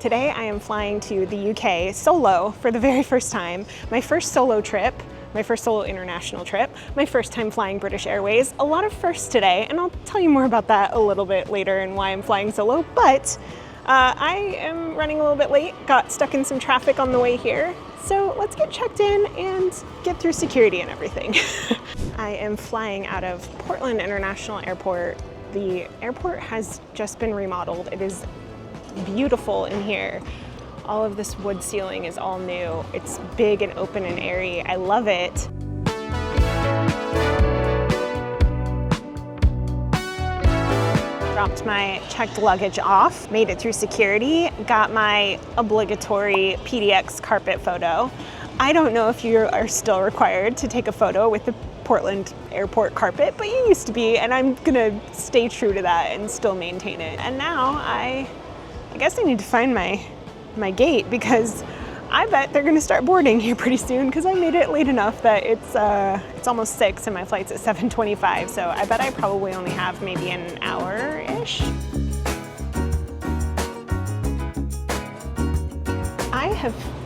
Today I am flying to the UK solo for the very first time. My first solo trip, my first solo international trip, my first time flying British Airways. A lot of firsts today, and I'll tell you more about that a little bit later and why I'm flying solo, but I am running a little bit late, got stuck in some traffic on the way here. So let's get checked in and get through security and everything. I am flying out of Portland International Airport. The airport has just been remodeled. It is beautiful in here. All of this wood ceiling is all new. It's big and open and airy. I love it. Dropped my checked luggage off, made it through security, got my obligatory PDX carpet photo. I don't know if you are still required to take a photo with the Portland airport carpet, but you used to be, and I'm gonna stay true to that and still maintain it. And now I guess I need to find my gate, because I bet they're gonna start boarding here pretty soon, because I made it late enough that it's almost 6 and my flight's at 7:25, so I bet I probably only have maybe an hour-ish.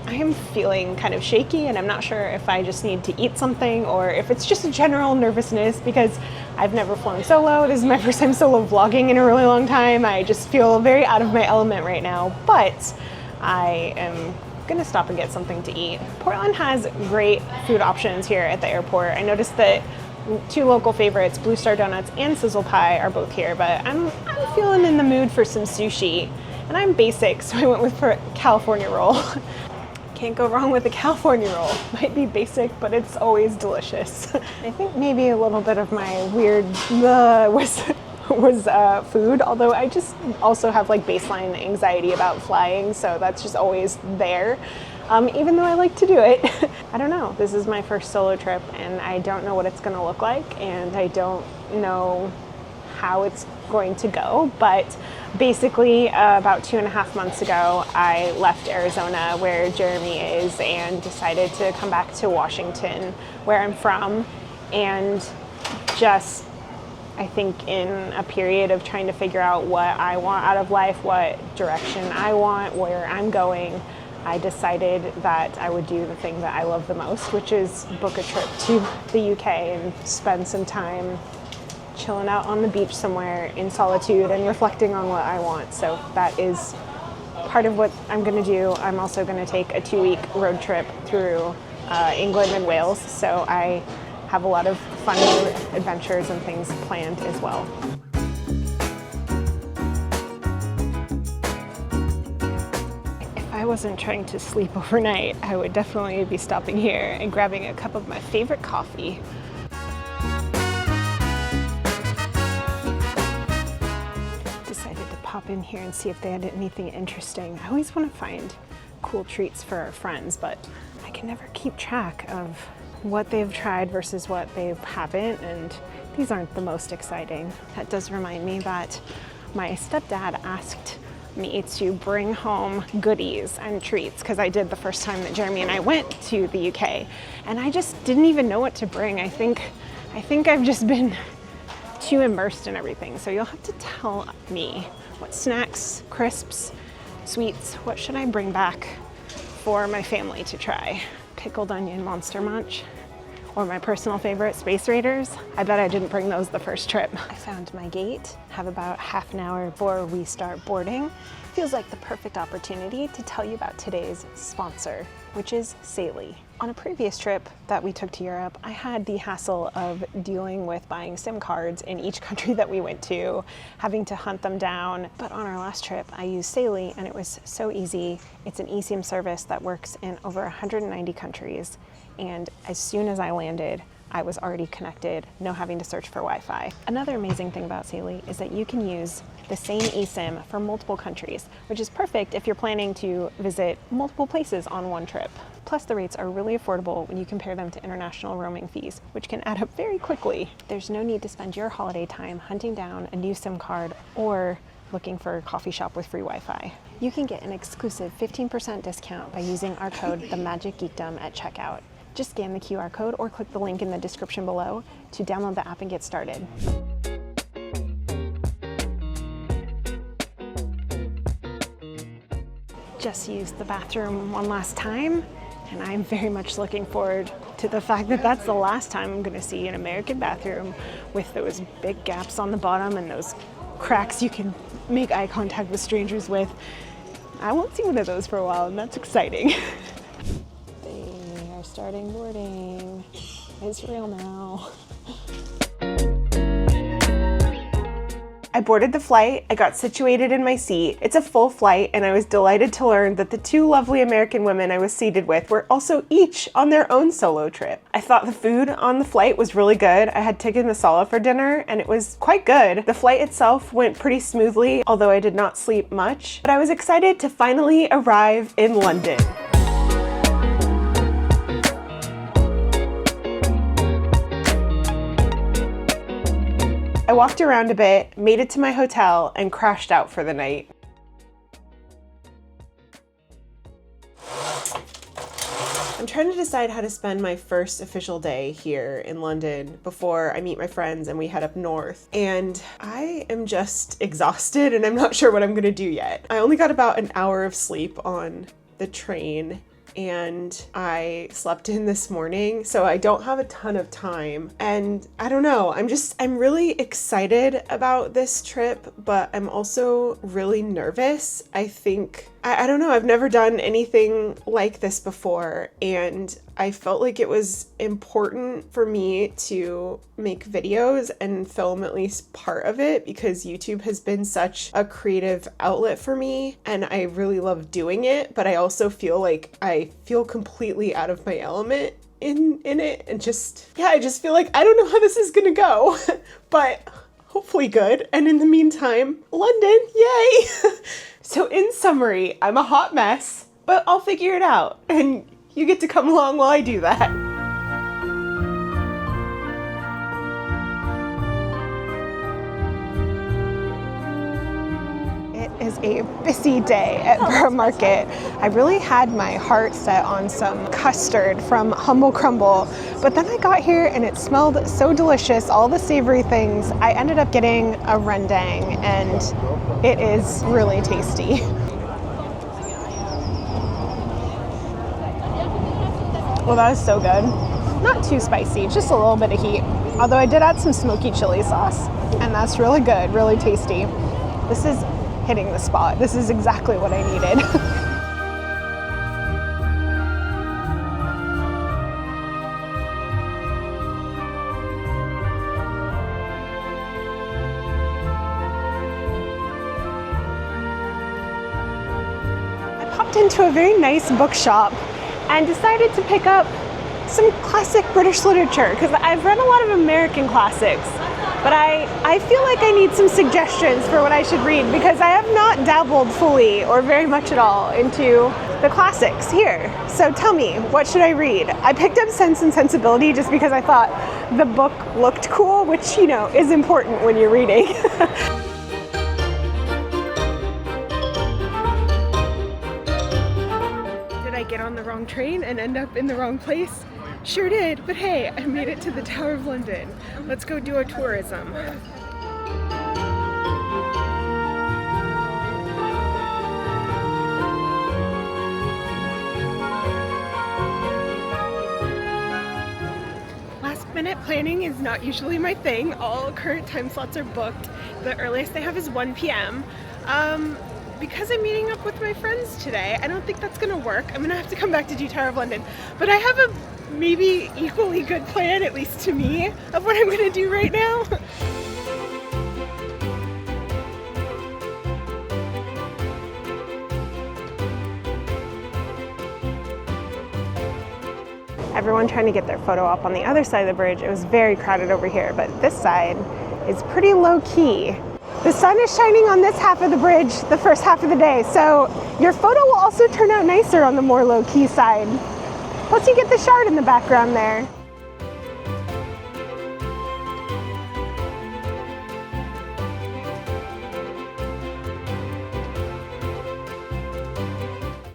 I am feeling kind of shaky, and I'm not sure if I just need to eat something or if it's just a general nervousness, because I've never flown solo. This is my first time solo vlogging in a really long time. I just feel very out of my element right now, but I am gonna stop and get something to eat. Portland has great food options here at the airport. I noticed that 2 local favorites, Blue Star Donuts and Sizzle Pie, are both here, but I'm feeling in the mood for some sushi. And I'm basic, so I went with for California roll. Can't go wrong with a California roll. Might be basic, but it's always delicious. I think maybe a little bit of my weird was food, although I just also have like baseline anxiety about flying, so that's just always there. Even though I like to do it. I don't know, this is my first solo trip and I don't know what it's gonna look like, and I don't know how it's going to go, but basically about 2.5 months ago, I left Arizona, where Jeremy is, and decided to come back to Washington, where I'm from, and just, I think in a period of trying to figure out what I want out of life, what direction I want, where I'm going, I decided that I would do the thing that I love the most, which is book a trip to the UK and spend some time chilling out on the beach somewhere in solitude and reflecting on what I want. So that is part of what I'm going to do. I'm also going to take a 2-week road trip through England and Wales, so I have a lot of fun adventures and things planned as well. If I wasn't trying to sleep overnight, I would definitely be stopping here and grabbing a cup of my favorite coffee. Pop in here and see if they had anything interesting. I always want to find cool treats for our friends, but I can never keep track of what they've tried versus what they haven't, and these aren't the most exciting. That does remind me that my stepdad asked me to bring home goodies and treats, because I did the first time that Jeremy and I went to the UK, and I just didn't even know what to bring. I think I've just been too immersed in everything, so you'll have to tell me what snacks, crisps, sweets, what should I bring back for my family to try? Pickled onion Monster Munch, or my personal favorite, Space Raiders. I bet I didn't bring those the first trip. I found my gate, have about half an hour before we start boarding. Feels like the perfect opportunity to tell you about today's sponsor, which is Saily. On a previous trip that we took to Europe, I had the hassle of dealing with buying SIM cards in each country that we went to, having to hunt them down. But on our last trip, I used Saily, and it was so easy. It's an eSIM service that works in over 190 countries. And as soon as I landed, I was already connected, no having to search for Wi-Fi. Another amazing thing about Saily is that you can use the same eSIM for multiple countries, which is perfect if you're planning to visit multiple places on one trip. Plus, the rates are really affordable when you compare them to international roaming fees, which can add up very quickly. There's no need to spend your holiday time hunting down a new SIM card or looking for a coffee shop with free Wi-Fi. You can get an exclusive 15% discount by using our code TheMagicGeekdom at checkout. Just scan the QR code or click the link in the description below to download the app and get started. just used the bathroom one last time, and I'm very much looking forward to the fact that that's the last time I'm gonna see an American bathroom with those big gaps on the bottom and those cracks you can make eye contact with strangers with. I won't see one of those for a while, and that's exciting. They are starting boarding. It's real now. I boarded the flight, I got situated in my seat. It's a full flight, and I was delighted to learn that the two lovely American women I was seated with were also each on their own solo trip. I thought the food on the flight was really good. I had tikka masala for dinner, and it was quite good. The flight itself went pretty smoothly, although I did not sleep much. But I was excited to finally arrive in London. I walked around a bit, made it to my hotel, and crashed out for the night. I'm trying to decide how to spend my first official day here in London before I meet my friends and we head up north. And I am just exhausted, and I'm not sure what I'm gonna do yet. I only got about an hour of sleep on the train, and I slept in this morning, so I don't have a ton of time. And I don't know, I'm really excited about this trip, but I'm also really nervous. I don't know, I've never done anything like this before, and I felt like it was important for me to make videos and film at least part of it, because YouTube has been such a creative outlet for me, and I really love doing it, but I also feel like I feel completely out of my element in it, and I just feel like I don't know how this is gonna go, but hopefully good. And in the meantime, London, yay! So in summary, I'm a hot mess, but I'll figure it out, and you get to come along while I do that. It is a busy day at Borough Market. I really had my heart set on some custard from Humble Crumble, but then I got here and it smelled so delicious, all the savory things. I ended up getting a rendang, and it is really tasty. Well, that is so good. Not too spicy, just a little bit of heat. Although I did add some smoky chili sauce, and that's really good, really tasty. This is hitting the spot. This is exactly what I needed. I popped into a very nice bookshop and decided to pick up some classic British literature, because I've read a lot of American classics, but I feel like I need some suggestions for what I should read, because I have not dabbled fully or very much at all into the classics here. So tell me, what should I read? I picked up Sense and Sensibility just because I thought the book looked cool, which, you know, is important when you're reading. Did I get on the wrong train and end up in the wrong place? Sure did, but hey, I made it to the Tower of London. Let's go do a tourism. Last minute planning is not usually my thing. All current time slots are booked. The earliest they have is 1 p.m. Because I'm meeting up with my friends today, I don't think that's gonna work. I'm gonna have to come back to do Tower of London. But I have a maybe equally good plan, at least to me, of what I'm gonna do right now. Everyone trying to get their photo up on the other side of the bridge. It was very crowded over here, but this side is pretty low key. The sun is shining on this half of the bridge the first half of the day, so your photo will also turn out nicer on the more low key side. Plus you get the shard in the background there.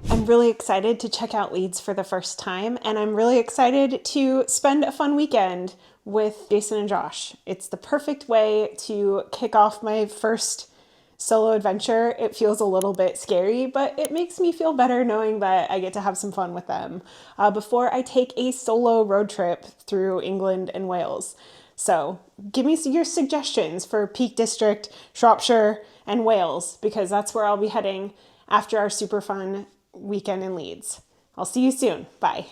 I'm really excited to check out Leeds for the first time, and I'm really excited to spend a fun weekend with Jason and Josh. It's the perfect way to kick off my first solo adventure, it feels a little bit scary, but it makes me feel better knowing that I get to have some fun with them before I take a solo road trip through England and Wales. So give me your suggestions for Peak District, Shropshire, and Wales, because that's where I'll be heading after our super fun weekend in Leeds. I'll see you soon. Bye.